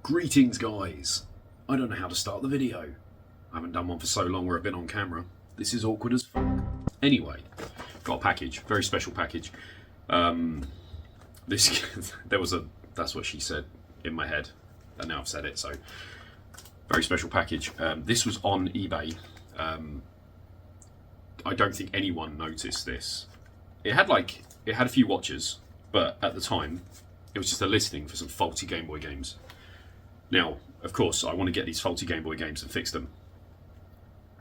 Greetings guys, I don't know how to start the video. I haven't done one for so long where I've been on camera. This is awkward as fuck. Anyway, got a package, very special package. That's what she said in my head, and now I've said it, so very special package. This was on eBay. I don't think anyone noticed this. It had a few watches, but at the time it was just a listing for some faulty Game Boy games. Now, of course, I want to get these faulty Game Boy games and fix them.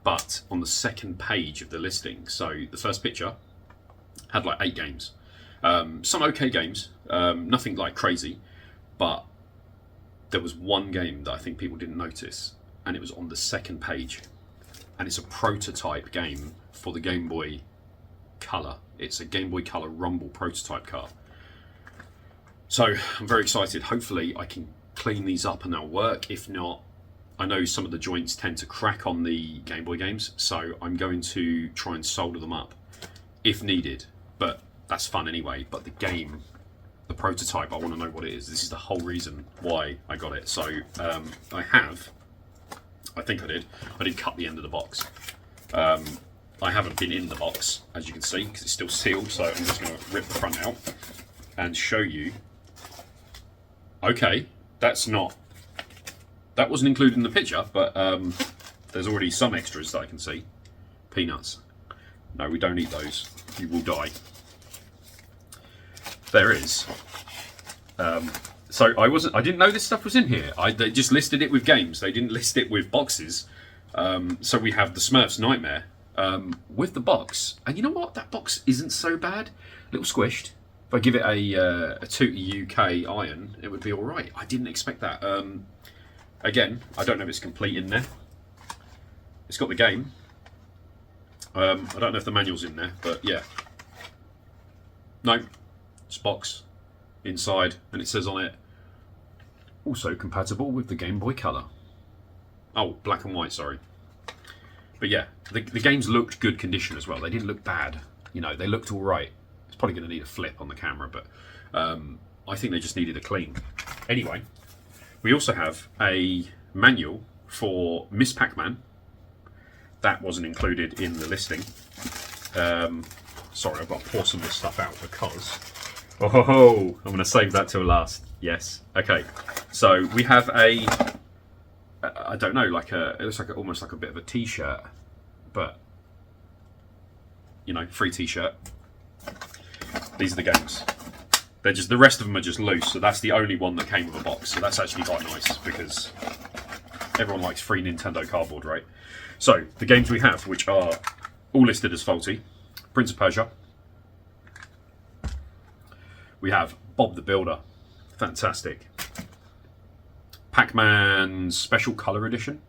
But on the second page of the listing, so the first picture had like 8 games. Some okay games, nothing like crazy, but there was one game that I think people didn't notice, and it was on the second page. And it's a prototype game for the Game Boy Color. It's a Game Boy Color Rumble prototype car. So I'm very excited. Hopefully I can clean these up and they'll work. If not, I know some of the joints tend to crack on the Game Boy games, so I'm going to try and solder them up if needed, but that's fun anyway. But the game, the prototype, I want to know what it is. This is the whole reason why I got it. So I think I did cut the end of the box. I haven't been in the box, as you can see, because it's still sealed, so I'm just going to rip the front out and show you. Okay, that wasn't included in the picture, but there's already some extras that I can see. Peanuts. No, we don't eat those. You will die. There is. So I didn't know this stuff was in here. They just listed it with games. They didn't list it with boxes. So we have the Smurfs Nightmare with the box. And you know what? That box isn't so bad. A little squished. If I give it a Tootie UK iron, it would be all right. I didn't expect that. Again, I don't know if it's complete in there. It's got the game. I don't know if the manual's in there, but yeah. No, it's box inside, and it says on it, also compatible with the Game Boy Color. Oh, black and white, sorry. But yeah, the games looked good condition as well. They didn't look bad. You know, they looked all right. It's probably going to need a flip on the camera, but I think they just needed a clean. Anyway, we also have a manual for Miss Pac-Man. That wasn't included in the listing. Sorry, I've got to pour some of this stuff out because... Oh, I'm going to save that till last. Yes. Okay. So we have I don't know, it looks like almost like a bit of a t-shirt, but, you know, free t-shirt. These are the games. They're just, the rest of them are just loose, so that's the only one that came with a box. So that's actually quite nice because everyone likes free Nintendo cardboard, right? So the games we have, which are all listed as faulty: Prince of Persia. We have Bob the Builder, fantastic. Pac-Man Special Color Edition.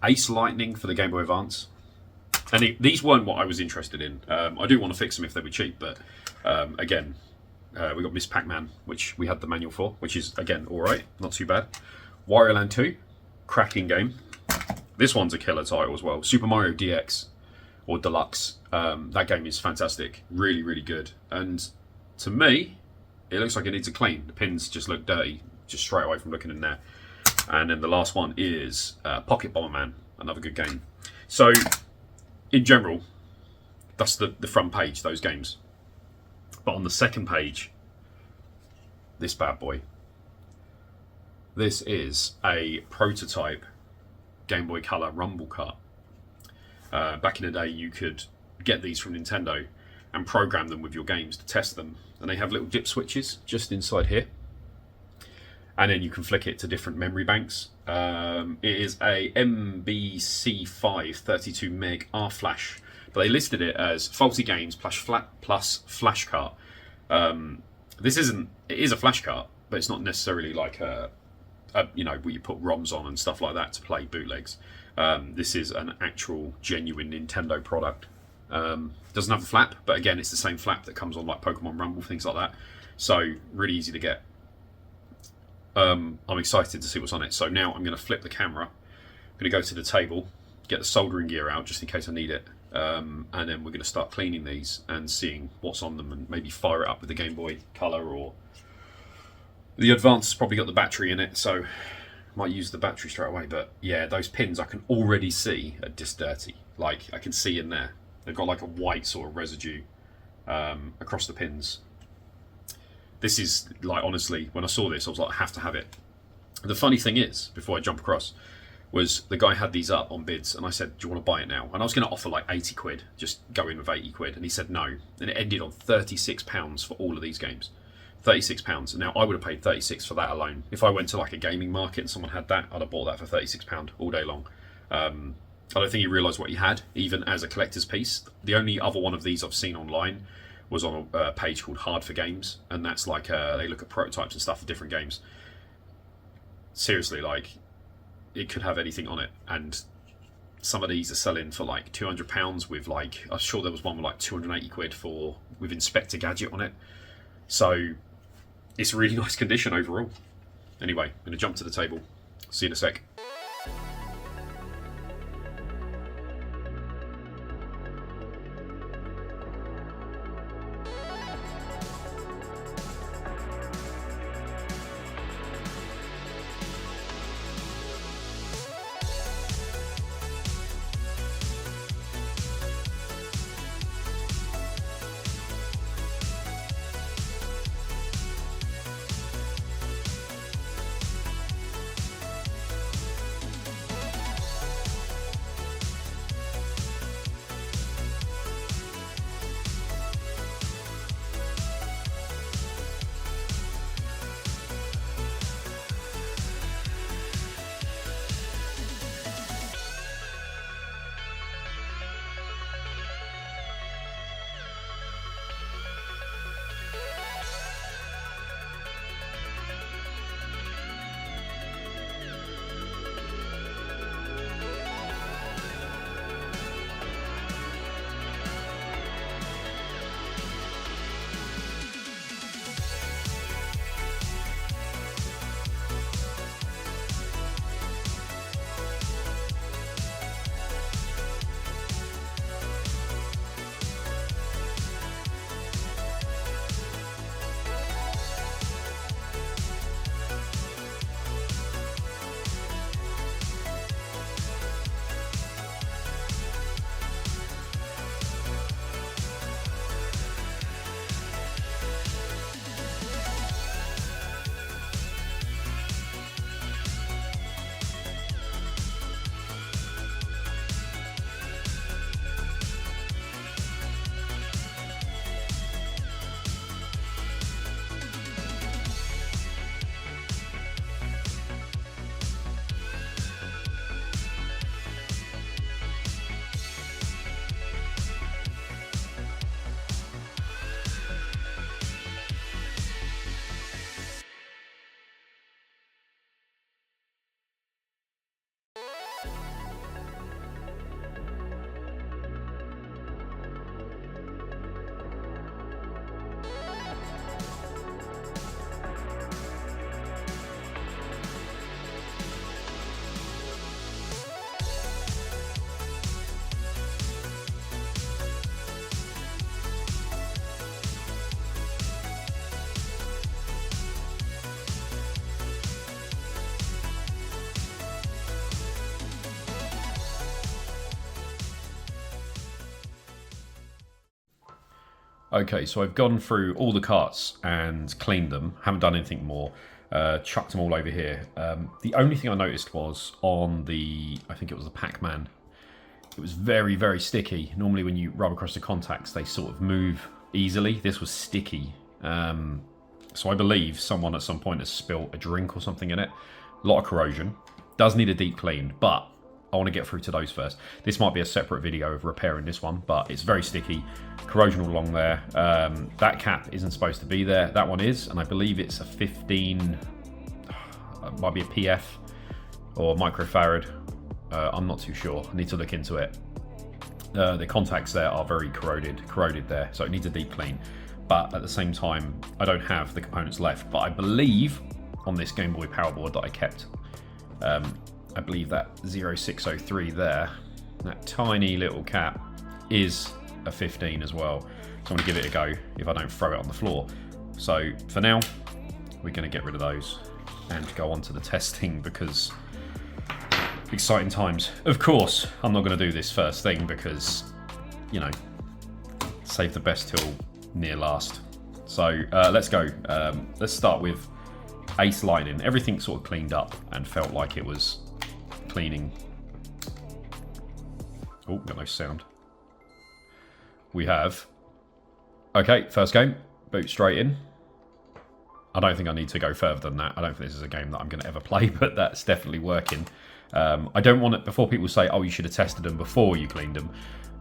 Ace Lightning for the Game Boy Advance. And these weren't what I was interested in. I do want to fix them if they were cheap, but again, we got Miss Pac-Man, which we had the manual for, which is, again, alright, not too bad. Wario Land 2, cracking game. This one's a killer title as well. Super Mario DX, or Deluxe. That game is fantastic. Really, really good. And to me, it looks like it needs a clean. The pins just look dirty, just straight away from looking in there. And then the last one is Pocket Bomberman, another good game. So, in general, that's the front page, those games. But on the second page, this bad boy. This is a prototype Game Boy Color Rumble Car. Back in the day, you could get these from Nintendo and program them with your games to test them. And they have little dip switches just inside here. And then you can flick it to different memory banks. It is a MBC5 32 meg R flash, but they listed it as faulty games plus flash cart. It is a flash cart, but it's not necessarily like you know, where you put ROMs on and stuff like that to play bootlegs. This is an actual genuine Nintendo product. Doesn't have a flap, but again, it's the same flap that comes on like Pokemon Rumble, things like that. So really easy to get. I'm excited to see what's on it. So now I'm going to flip the camera. I'm going to go to the table, get the soldering gear out just in case I need it, and then we're going to start cleaning these and seeing what's on them, and maybe fire it up with the Game Boy Color or The Advance has probably got the battery in it, so might use the battery straight away. But yeah, those pins I can already see are just dirty. Like, I can see in there. They've got like a white sort of residue across the pins. This is, like, honestly, when I saw this, I was like, I have to have it. The funny thing is, before I jump across, was the guy had these up on bids, and I said, do you want to buy it now? And I was going to offer like 80 quid, just go in with 80 quid. And he said no. And it ended on £36 for all of these games. £36. Now, I would have paid 36 for that alone. If I went to like a gaming market and someone had that, I'd have bought that for £36 all day long. I don't think he realised what he had, even as a collector's piece. The only other one of these I've seen online was on a page called Hard for Games, and that's like they look at prototypes and stuff for different games. Seriously, like, it could have anything on it, and some of these are selling for like £200 with, like, I'm sure there was one with like 280 quid with Inspector Gadget on it. So it's really nice condition overall. Anyway, I'm going to jump to the table. See you in a sec. Okay, so I've gone through all the carts and cleaned them. Haven't done anything more. Chucked them all over here. The only thing I noticed was on the, I think it was the Pac-Man, it was very, very sticky. Normally when you rub across the contacts, they sort of move easily. This was sticky. So I believe someone at some point has spilt a drink or something in it. A lot of corrosion. Does need a deep clean, but I want to get through to those first. This might be a separate video of repairing this one, but it's very sticky. Corrosion all along there. That cap isn't supposed to be there. That one is, and I believe it's a 15, might be a PF or microfarad. I'm not too sure. I need to look into it. The contacts there are very corroded there, so it needs a deep clean. But at the same time, I don't have the components left. But I believe on this Game Boy power board that I kept, I believe that 0603 there, that tiny little cap, is a 15 as well. So I'm going to give it a go if I don't throw it on the floor. So for now, we're going to get rid of those and go on to the testing because exciting times. Of course, I'm not going to do this first thing because, you know, save the best till near last. So let's go. Let's start with ace lining. Everything sort of cleaned up and felt like it was cleaning. Oh, got no sound. We have... Okay, first game. Boot straight in. I don't think I need to go further than that. I don't think this is a game that I'm going to ever play, but that's definitely working. I don't want it... Before people say, oh, you should have tested them before you cleaned them.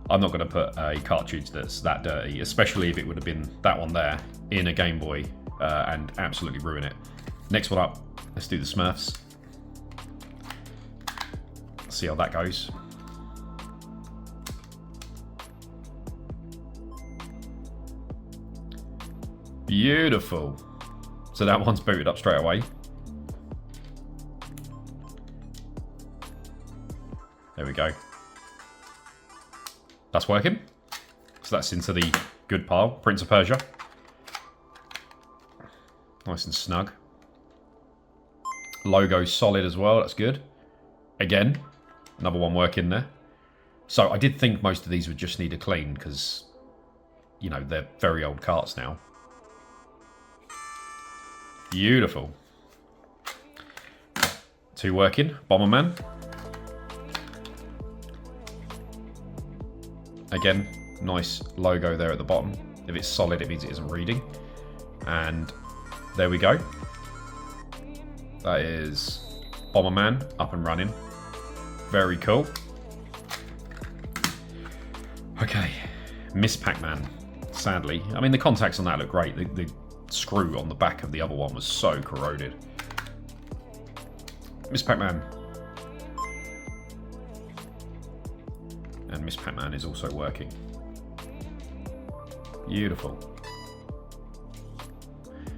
I'm not going to put a cartridge that's that dirty, especially if it would have been that one there in a Game Boy and absolutely ruin it. Next one up, let's do the Smurfs. See how that goes. Beautiful. So that one's booted up straight away. There we go. That's working. So that's into the good pile. Prince of Persia. Nice and snug. Logo solid as well. That's good. Again, another one working there. So I did think most of these would just need a clean because, you know, they're very old carts now. Beautiful. Two working. Bomberman. Again, nice logo there at the bottom. If it's solid, it means it isn't reading. And there we go. That is Bomberman up and running. Very cool. Okay, Miss Pac-Man. Sadly, I mean the contacts on that look great. The screw on the back of the other one was so corroded. Miss Pac-Man. And Miss Pac-Man is also working. Beautiful.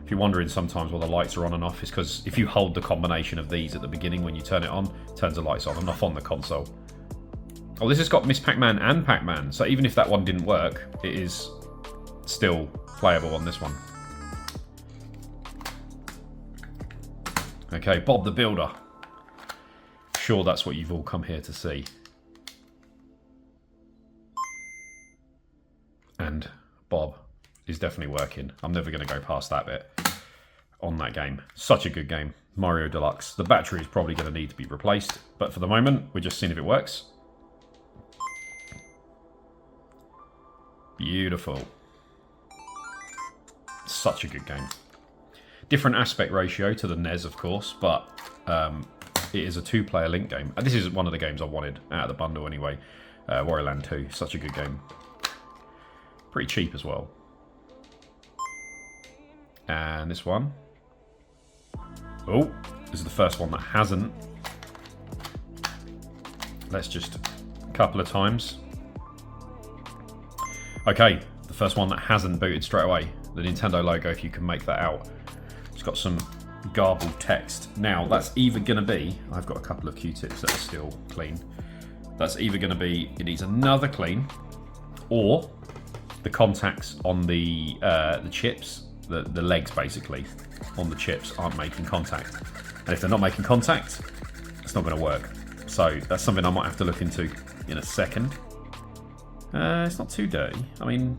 If you're wondering sometimes why the lights are on and off, it's because if you hold the combination of these at the beginning when you turn it on, it turns the lights on and off on the console. Oh, this has got Miss Pac-Man and Pac-Man, so even if that one didn't work, it is still playable on this one. Okay, Bob the Builder. Sure, that's what you've all come here to see. And Bob is definitely working. I'm never going to go past that bit on that game. Such a good game. Mario Deluxe. The battery is probably going to need to be replaced, but for the moment, we're just seeing if it works. Beautiful. Such a good game. Different aspect ratio to the NES, of course, but it is a two-player Link game. And this is one of the games I wanted out of the bundle anyway. Wario Land 2. Such a good game. Pretty cheap as well. And this one. Oh, this is the first one that hasn't. Let's just a couple of times. Okay, the first one that hasn't booted straight away. The Nintendo logo, if you can make that out. It's got some garbled text. Now, that's either going to be... I've got a couple of Q-tips that are still clean. That's either going to be... It needs another clean. Or... the contacts on the chips, the legs basically, on the chips aren't making contact. And if they're not making contact, it's not going to work. So that's something I might have to look into in a second. It's not too dirty. I mean,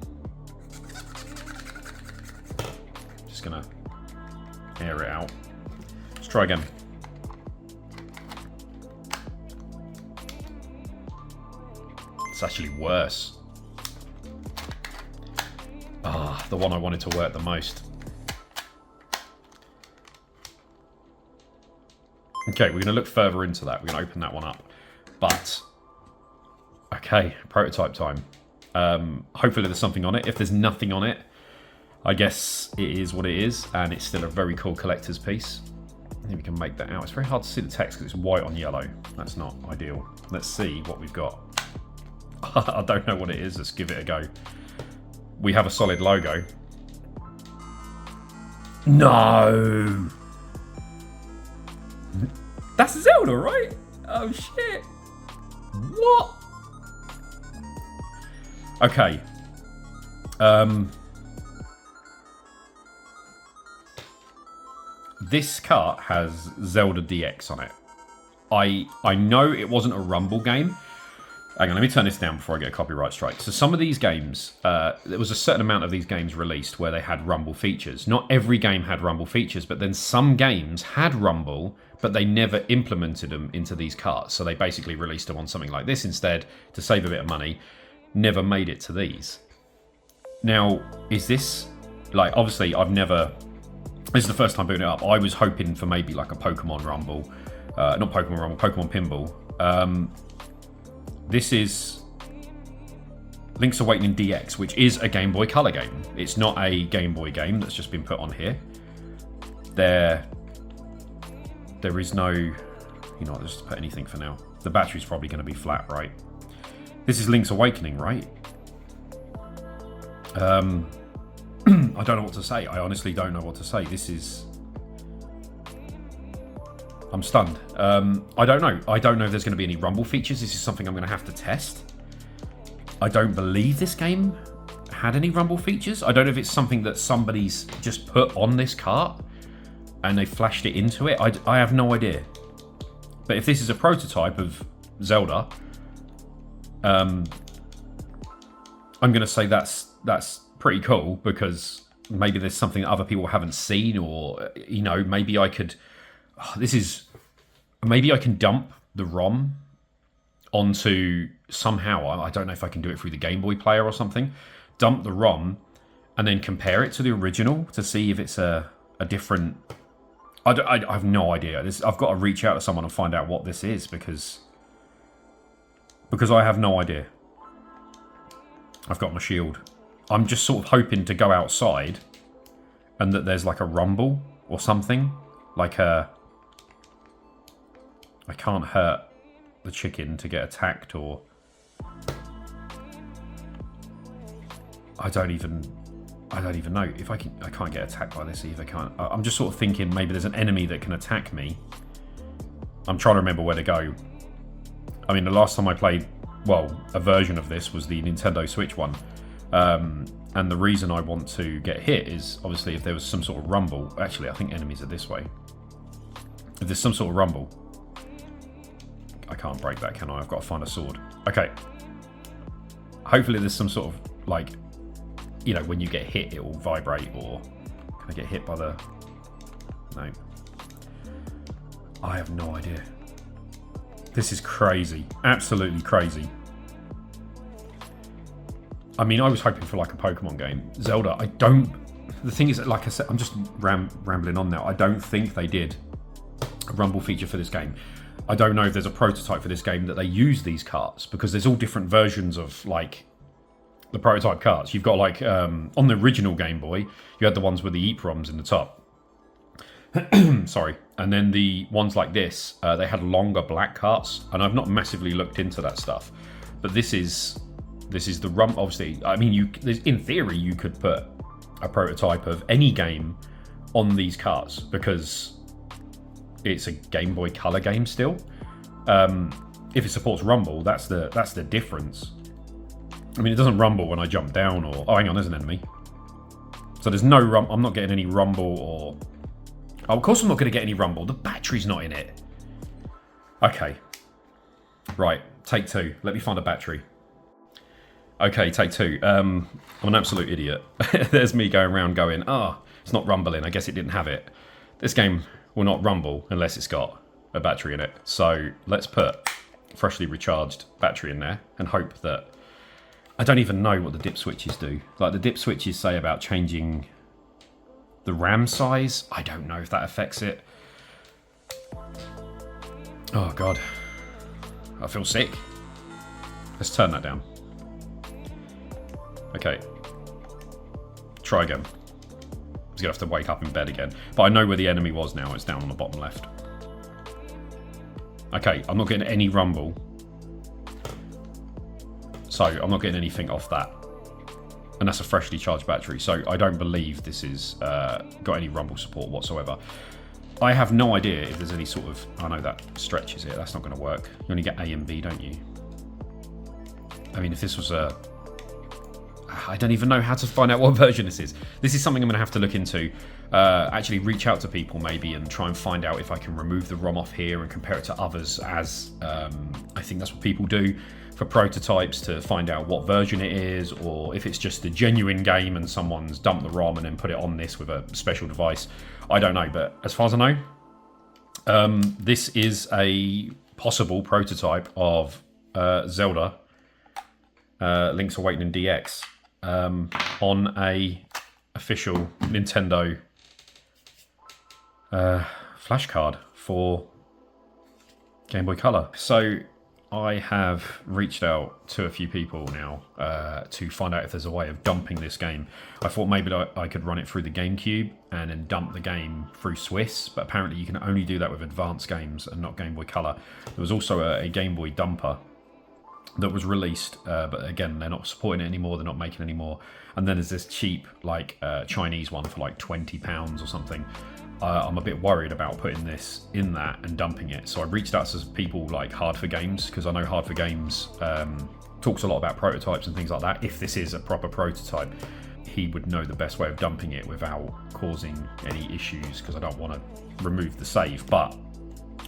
just going to air it out. Let's try again. It's actually worse. Ah, the one I wanted to work the most. Okay, we're going to look further into that. We're going to open that one up. But, okay, prototype time. Hopefully there's something on it. If there's nothing on it, I guess it is what it is. And it's still a very cool collector's piece. I think we can make that out. It's very hard to see the text because it's white on yellow. That's not ideal. Let's see what we've got. I don't know what it is. Let's give it a go. We have a solid logo. No! That's Zelda, right? Oh, shit. What? Okay. this cart has Zelda DX on it. I know it wasn't a Rumble game. Hang on, let me turn this down before I get a copyright strike. So some of these games, there was a certain amount of these games released where they had Rumble features. Not every game had Rumble features, but then some games had Rumble, but they never implemented them into these carts. So they basically released them on something like this instead to save a bit of money. Never made it to these. Now, is this, like, obviously I've never, this is the first time booting it up. I was hoping for maybe like a Pokemon Rumble, not Pokemon Rumble, Pokemon Pinball. This is Link's Awakening DX, which is a Game Boy Color game. It's not a Game Boy game that's just been put on here. There is no, you know, let's just put anything for now. The battery's probably going to be flat, right? This is Link's Awakening, right? I don't know what to say. I honestly don't know what to say. This is... I'm stunned. I don't know. I don't know if there's going to be any Rumble features. This is something I'm going to have to test. I don't believe this game had any Rumble features. I don't know if it's something that somebody's just put on this cart and they flashed it into it. I have no idea. But if this is a prototype of Zelda, I'm going to say that's pretty cool, because maybe there's something that other people haven't seen, or, you know, maybe I could... maybe I can dump the ROM onto somehow. I don't know if I can do it through the Game Boy player or something. Dump the ROM and then compare it to the original to see if it's a different... I have no idea. I've got to reach out to someone and find out what this is, because I have no idea. I've got my shield. I'm just sort of hoping to go outside and that there's like a rumble or something. Like a... I can't hurt the chicken to get attacked, or... I don't even know if I can't get attacked by this either. I'm just sort of thinking maybe there's an enemy that can attack me. I'm trying to remember where to go. I mean, the last time I played, well, a version of this was the Nintendo Switch one. And the reason I want to get hit is obviously if there was some sort of rumble. Actually, I think enemies are this way. If there's some sort of rumble, I can't break that, can I? I've got to find a sword. Okay. Hopefully there's some sort of, like, you know, when you get hit, it will vibrate, or... Can I get hit by the... No. I have no idea. This is crazy. Absolutely crazy. I mean, I was hoping for, like, a Pokemon game. Zelda, I don't... The thing is, like I said, I'm just rambling on now. I don't think they did a Rumble feature for this game. I don't know if there's a prototype for this game that they use these carts, because there's all different versions of, like, the prototype carts. You've got, like, on the original Game Boy, you had the ones with the EEPROMs in the top. Sorry. And then the ones like this, they had longer black carts, and I've not massively looked into that stuff. But this is the rum. Obviously, I mean, in theory, you could put a prototype of any game on these carts, because it's a Game Boy Color game still. If it supports rumble, that's the difference. I mean, it doesn't rumble when I jump down, or... Oh, hang on, there's an enemy. So there's no I'm not getting any rumble, or... Oh, of course I'm not going to get any rumble. The battery's not in it. Okay. Right, take two. Let me find a battery. Okay, take two. I'm an absolute idiot. There's me going around going, it's not rumbling. I guess it didn't have it. This game will not rumble unless it's got a battery in it. So let's put freshly recharged battery in there and hope that... I don't even know what the dip switches do. Like, the dip switches say about changing the RAM size. I don't know if that affects it. Oh, God. I feel sick. Let's turn that down. Okay. Try again. I was going to have to wake up in bed again. But I know where the enemy was now. It's down on the bottom left. Okay, I'm not getting any rumble. So I'm not getting anything off that. And that's a freshly charged battery. So I don't believe this is got any rumble support whatsoever. I have no idea if there's any sort of... I know that stretches it. That's not going to work. You only get A and B, don't you? I mean, if this was a I don't even know how to find out what version this is. This is something I'm going to have to look into. Actually reach out to people maybe and try and find out if I can remove the ROM off here and compare it to others, as I think that's what people do for prototypes, to find out what version it is, or if it's just a genuine game and someone's dumped the ROM and then put it on this with a special device. I don't know, but as far as I know, this is a possible prototype of Zelda Link's Awakening DX on a official Nintendo flash card for Game Boy Color. So I have reached out to a few people now to find out if there's a way of dumping this game. I thought maybe I could run it through the GameCube and then dump the game through Swiss, but apparently you can only do that with advanced games and not Game Boy Color. There was also a Game Boy dumper that was released, but again, they're not supporting it anymore, they're not making it anymore. And then there's this cheap, like, Chinese one for like £20 or something. I'm a bit worried about putting this in that and dumping it. So I reached out to people like Hard for Games, because I know Hard for Games talks a lot about prototypes and things like that. If this is a proper prototype, he would know the best way of dumping it without causing any issues, because I don't want to remove the save. But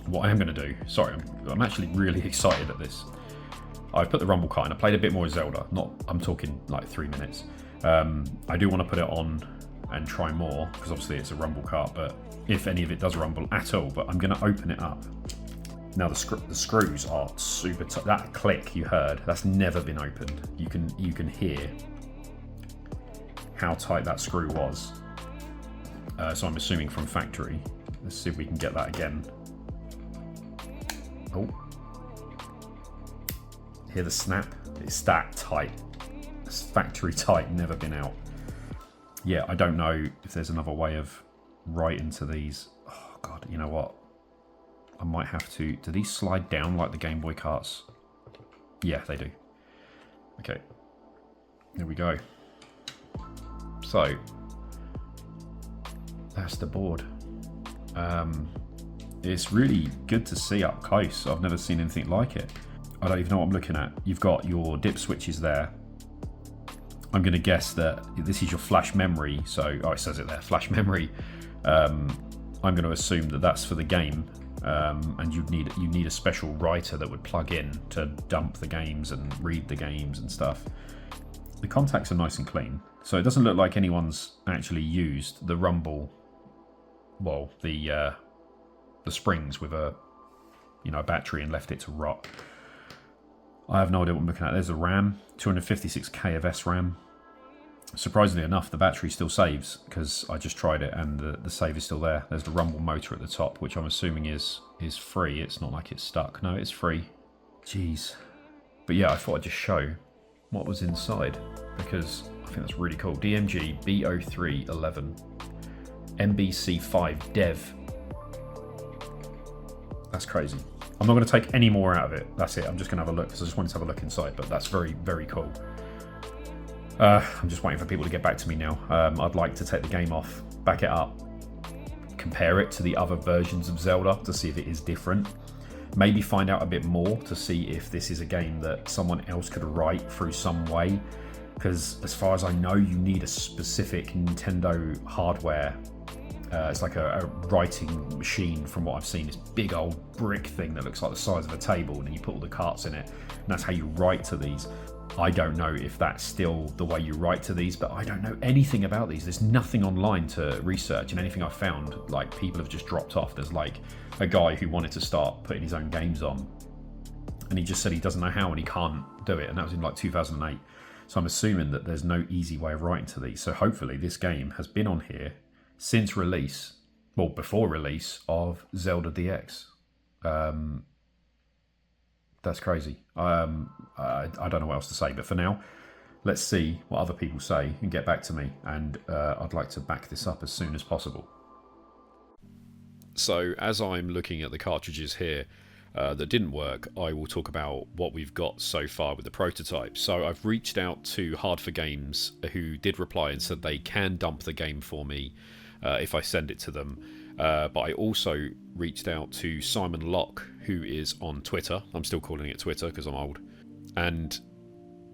what I am going to do, sorry, I'm actually really excited at this. I put the rumble cart in. I played a bit more Zelda. I'm talking like 3 minutes. I do want to put it on and try more, because obviously it's a rumble cart, but if any of it does rumble at all. But I'm going to open it up. Now the screws are super tight. That click you heard, that's never been opened. You can hear how tight that screw was. So I'm assuming from factory. Let's see if we can get that again. Oh. Hear the snap? It's that tight. It's factory tight, never been out. Yeah, I don't know if there's another way of writing to these. Oh god, you know what? I might have to. Do these slide down like the Game Boy carts? Yeah, they do. Okay. There we go. So that's the board. It's really good to see up close. I've never seen anything like it. I don't even know what I'm looking at. You've got your dip switches there. I'm going to guess that this is your flash memory. So, oh, it says it there, flash memory. I'm going to assume that that's for the game, and you need a special writer that would plug in to dump the games and read the games and stuff. The contacts are nice and clean, so it doesn't look like anyone's actually used the rumble. Well, the springs with a battery and left it to rot. I have no idea what I'm looking at. There's a RAM, 256k of SRAM. Surprisingly enough, the battery still saves, because I just tried it and the save is still there. There's the rumble motor at the top, which I'm assuming is free. It's not like it's stuck. No, it's free. Jeez. But yeah, I thought I'd just show what was inside, because I think that's really cool. DMG B0311 MBC5 Dev. That's crazy. I'm not going to take any more out of it. That's it. I'm just going to have a look, because I just wanted to have a look inside, but that's very, very cool. I'm just waiting for people to get back to me now. I'd like to take the game off, back it up, compare it to the other versions of Zelda to see if it is different. Maybe find out a bit more to see if this is a game that someone else could write through some way. Because as far as I know, you need a specific Nintendo hardware. It's like a writing machine from what I've seen. This big old brick thing that looks like the size of a table, and then you put all the carts in it, and that's how you write to these. I don't know if that's still the way you write to these, but I don't know anything about these. There's nothing online to research, and anything I've found, like, people have just dropped off. There's like a guy who wanted to start putting his own games on, and he just said he doesn't know how and he can't do it, and that was in like 2008. So I'm assuming that there's no easy way of writing to these. So hopefully this game has been on here since release, well, before release of Zelda DX. That's crazy. I don't know what else to say, but for now, let's see what other people say and get back to me, and I'd like to back this up as soon as possible. So as I'm looking at the cartridges here that didn't work, I will talk about what we've got so far with the prototype. So I've reached out to Hard for Games, who did reply and said they can dump the game for me if I send it to them. But I also reached out to Simon Locke, who is on Twitter. I'm still calling it Twitter because I'm old. And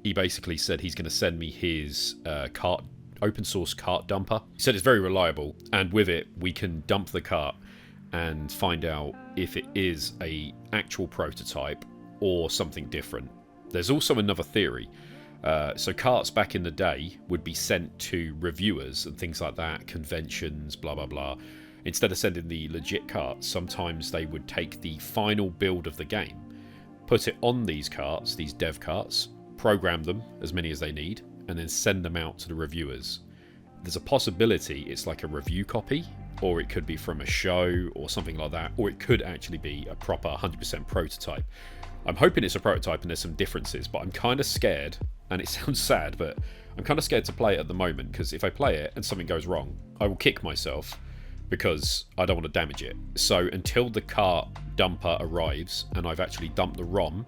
he basically said he's going to send me his cart, open source cart dumper. He said it's very reliable, and with it we can dump the cart and find out if it is a actual prototype or something different. There's also another theory. So carts back in the day would be sent to reviewers and things like that, conventions, blah blah blah. Instead of sending the legit carts, sometimes they would take the final build of the game, put it on these carts, these dev carts, program them, as many as they need, and then send them out to the reviewers. There's a possibility it's like a review copy, or it could be from a show or something like that, or it could actually be a proper 100% prototype. I'm hoping it's a prototype and there's some differences, but I'm kind of scared, and it sounds sad, but I'm kind of scared to play it at the moment, because if I play it and something goes wrong, I will kick myself because I don't want to damage it. So until the cart dumper arrives and I've actually dumped the ROM,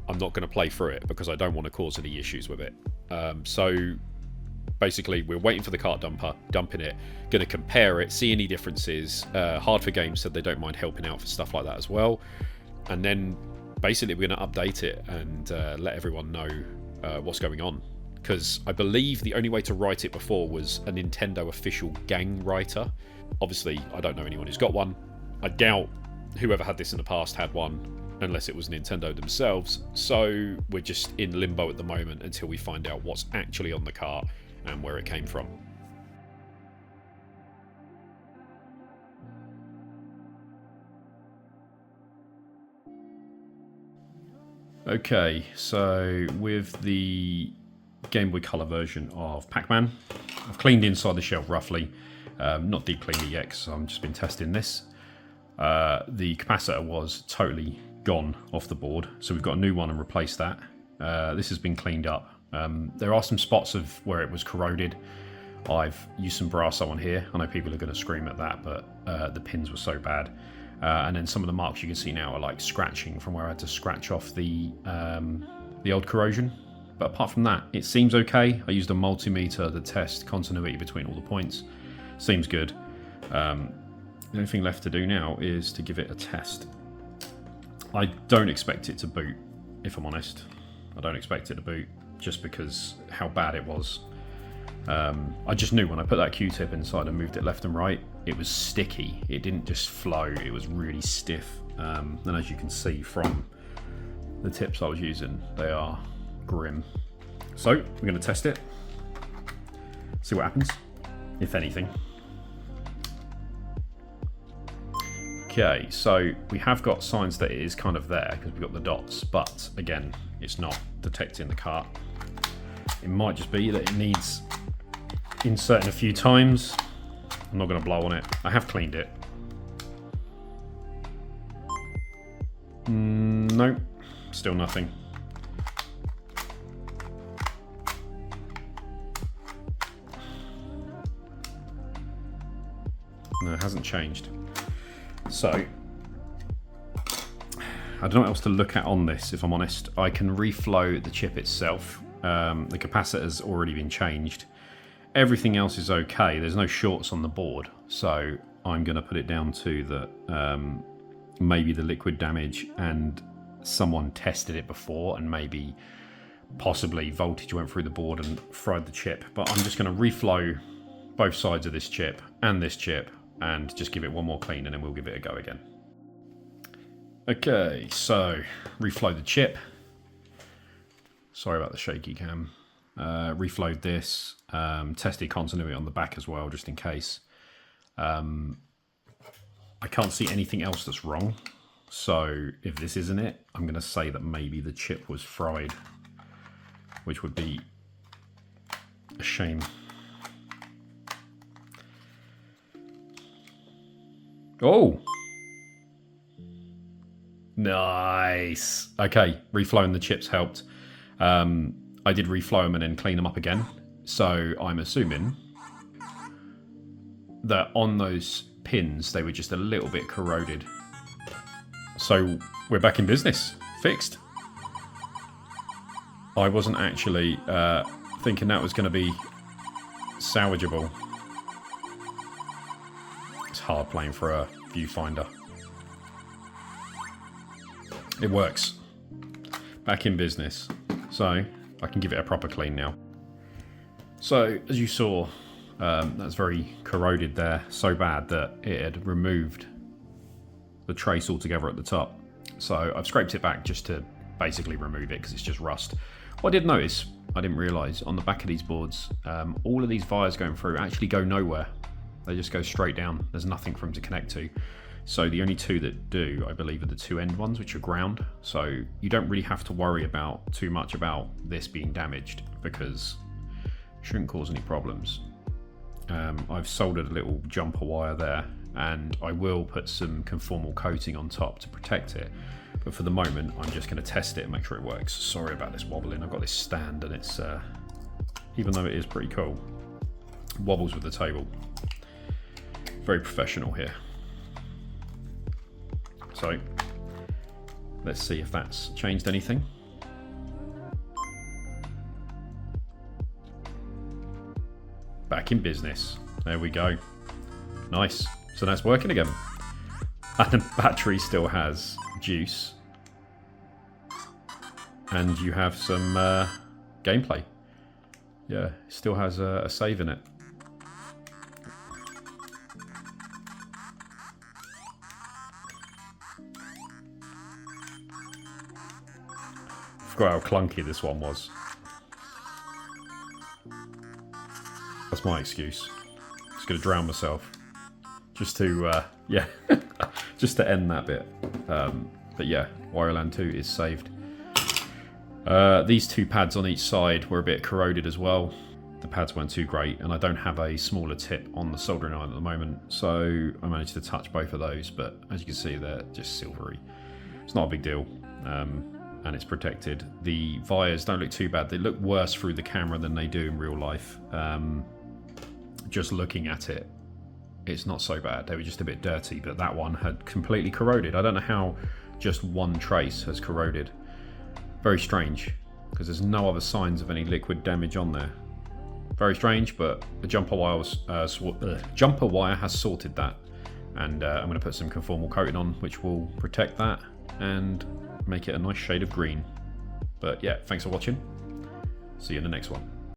I'm not going to play through it because I don't want to cause any issues with it. So basically we're waiting for the cart dumper, dumping it, going to compare it, see any differences. Hard for Games said they don't mind helping out for stuff like that as well. And then basically we're going to update it and let everyone know what's going on. Because I believe the only way to write it before was a Nintendo official gang writer. Obviously, I don't know anyone who's got one. I doubt whoever had this in the past had one, unless it was Nintendo themselves. So we're just in limbo at the moment until we find out what's actually on the cart and where it came from. Okay, so with the Game Boy Color version of Pac-Man, I've cleaned inside the shelf roughly. Not deep cleaned it yet because I've just been testing this. The capacitor was totally gone off the board, so we've got a new one and replaced that. This has been cleaned up. There are some spots of where it was corroded. I've used some Brasso on here. I know people are going to scream at that, but the pins were so bad. And then some of the marks you can see now are like scratching from where I had to scratch off the old corrosion. But apart from that, it seems okay. I used a multimeter to test continuity between all the points. Seems good. The only thing left to do now is to give it a test. I don't expect it to boot, if I'm honest. I don't expect it to boot just because how bad it was. I just knew when I put that Q-tip inside and moved it left and right, it was sticky. It didn't just flow, it was really stiff. And as you can see from the tips I was using, they are grim. So we're going to test it, see what happens, if anything. Okay, so we have got signs that it is kind of there because we've got the dots, but again, it's not detecting the cart. It might just be that it needs inserting a few times. I'm not going to blow on it. I have cleaned it. Nope, still nothing. No, it hasn't changed. So, I don't know what else to look at on this, if I'm honest. I can reflow the chip itself. The capacitor's already been changed. Everything else is okay. There's no shorts on the board. So, I'm going to put it down to the maybe the liquid damage, and someone tested it before, and maybe possibly voltage went through the board and fried the chip. But I'm just going to reflow both sides of this chip and this chip, and just give it one more clean, and then we'll give it a go again. Okay, so reflow the chip. Sorry about the shaky cam. Reflowed this. Tested continuity on the back as well, just in case. I can't see anything else that's wrong. So if this isn't it, I'm going to say that maybe the chip was fried, which would be a shame. Oh! Nice! Okay, reflowing the chips helped. I did reflow them and then clean them up again. So I'm assuming that on those pins, they were just a little bit corroded. So we're back in business. Fixed. I wasn't actually thinking that was going to be salvageable. It's hard playing for a viewfinder. It works. Back in business. So I can give it a proper clean now. So, as you saw, that's very corroded there, so bad that it had removed the trace altogether at the top. So I've scraped it back just to basically remove it because it's just rust. What I did notice, I didn't realise, on the back of these boards, all of these wires going through actually go nowhere. They just go straight down. There's nothing for them to connect to. So the only two that do, I believe, are the two end ones, which are ground. So you don't really have to worry about too much about this being damaged because it shouldn't cause any problems. I've soldered a little jumper wire there, and I will put some conformal coating on top to protect it. But for the moment, I'm just going to test it and make sure it works. Sorry about this wobbling. I've got this stand, and it's, even though it is pretty cool, wobbles with the table. Very professional here. So, let's see if that's changed anything. Back in business. There we go. Nice. So that's working again. And the battery still has juice. And you have some gameplay. Yeah, it still has a save in it. Forgot how clunky this one was. That's my excuse. Just gonna drown myself. Just to, yeah, just to end that bit. But yeah, Wario Land 2 is saved. These two pads on each side were a bit corroded as well. The pads weren't too great, and I don't have a smaller tip on the soldering iron at the moment, so I managed to touch both of those, but as you can see, they're just silvery. It's not a big deal. And it's protected. The wires don't look too bad. They look worse through the camera than they do in real life. Just looking at it, it's not so bad. They were just a bit dirty, but that one had completely corroded. I don't know how just one trace has corroded. Very strange, because there's no other signs of any liquid damage on there. Very strange, but the jumper wire has sorted that. And I'm going to put some conformal coating on, which will protect that and make it a nice shade of green. But yeah, thanks for watching. See you in the next one.